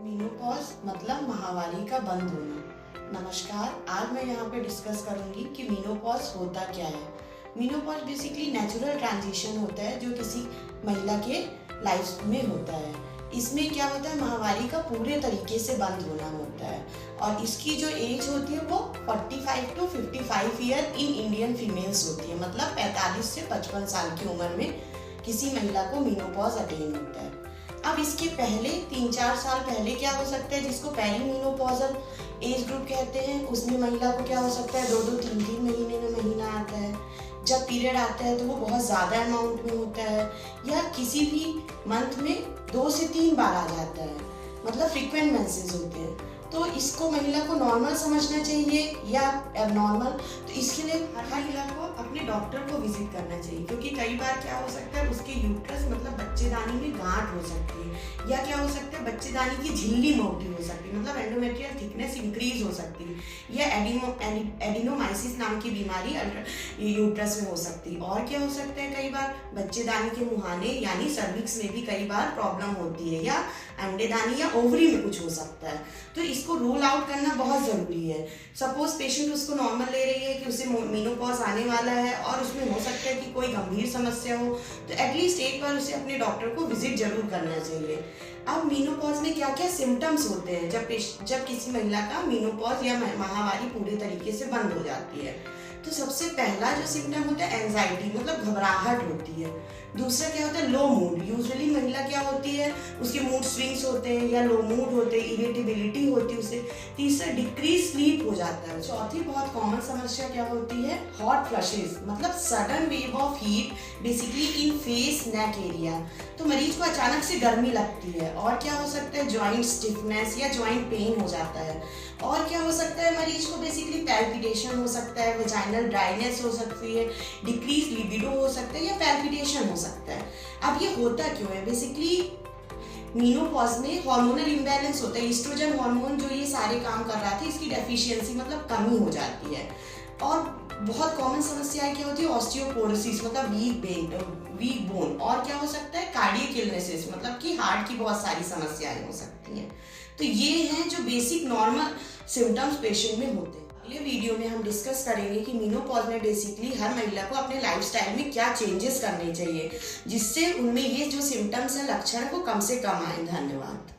Menopause मतलब माहवारी का बंद होना। नमस्कार, आज मैं यहाँ पे डिस्कस करूँगी कि मेनोपॉज होता क्या है। मेनोपॉज बेसिकली नेचुरल ट्रांजिशन होता है जो किसी महिला के लाइफ में होता है। इसमें क्या होता है, माहवारी का पूरे तरीके से बंद होना होता है और इसकी जो एज होती है वो 45 to 55 year in Indian females होती है। मतलब 45 से 55 साल की उम्र में किसी महिला को मेनोपॉज अटेन होता है। अब इसके पहले 3-4 साल पहले क्या हो सकता है, जिसको पेरीमेनोपॉजल एज ग्रुप कहते हैं, उसमें महिला को क्या हो सकता है 2-2, 3-3 महीने में महीना आता है। जब पीरियड आता है तो वो बहुत ज़्यादा अमाउंट में होता है या किसी भी मंथ में 2 से 3 बार आ जाता है, मतलब फ्रीक्वेंट मेंसेस होते हैं। तो इसको महिला को नॉर्मल समझना चाहिए या एबनॉर्मल। तो इसके लिए हर महिला को अपने डॉक्टर को विजिट करना चाहिए, क्योंकि कई बार क्या हो सकता है उसके यूट्रस मतलब बच्चेदानी में गांठ हो सकती है या क्या हो सकता है बच्चेदानी की झिल्ली मोटी हो सकती है, मतलब एंडोमेट्रियल थिकनेस इंक्रीज हो सकती है या एडिनोमाइसिस नाम की बीमारी यूट्रस में हो सकती है। और क्या हो सकता है, कई बार बच्चेदानी के मुहाने यानी सर्विक्स में भी कई बार प्रॉब्लम होती है या अंडेदानी या ओवरी में कुछ हो सकता है। तो इसको रूल आउट करना बहुत ज़रूरी है। सपोज पेशेंट उसको नॉर्मल ले रही है कि उसे मेनोपॉज आने वाला है और उसमें हो सकता है कि कोई गंभीर समस्या हो, तो एटलीस्ट एक बार उसे अपने डॉक्टर को विजिट जरूर करना चाहिए। अब मेनोपॉज में क्या क्या सिम्टम्स होते हैं जब किसी महिला का मेनोपॉज या माहवारी पूरे तरीके से बंद हो जाती है। तो सबसे पहला जो सिम्टम होता है एंजाइटी, मतलब घबराहट होती है। दूसरा क्या होता है, लो मूड। यूजुअली महिला क्या होती है, उसके मूड स्विंग्स होते हैं या लो मूड होते हैं, इरिटेबिलिटी होती है उसे। तीसरा डिक्रीज स्लीप हो जाता है। चौथी बहुत कॉमन समस्या क्या होती है, हॉट फ्लशेस, मतलब sudden wave of heat basically in face neck area. तो मरीज को अचानक से गर्मी लगती है। और क्या हो सकता है, जॉइंट स्टिफनेस या जॉइंट पेन हो जाता है। और क्या हो सकता है, मरीज को बेसिकली पैल्पिटेशन हो सकता है, वेजाइनल ड्राइनेस हो सकती है, डिक्रीज लिबिडो हो सकता है या पैल्पिटेशन हो सकता है। अब ये होता क्यों है, बेसिकली मेनोपॉज में हार्मोनल इम्बैलेंस होता है। ईस्ट्रोजन हार्मोन जो ये सारे काम कर रहा था, इसकी डेफिशिएंसी मतलब कमी हो जाती है। और बहुत कॉमन समस्याएं क्या होती है, ऑस्टियोपोरोसिस मतलब वीक बोन। और क्या हो सकता है, कार्डियक इलनेसेस, मतलब कि हार्ट की बहुत सारी समस्याएं हो सकती हैं। तो ये हैं जो बेसिक नॉर्मल सिम्टम्स पेशेंट में होते हैं। अगले वीडियो में हम डिस्कस करेंगे कि मेनोपॉज में बेसिकली हर महिला को अपने लाइफस्टाइल में क्या चेंजेस करने चाहिए जिससे उनमें ये जो सिम्टम्स हैं, लक्षण, वो कम से कम आए। धन्यवाद।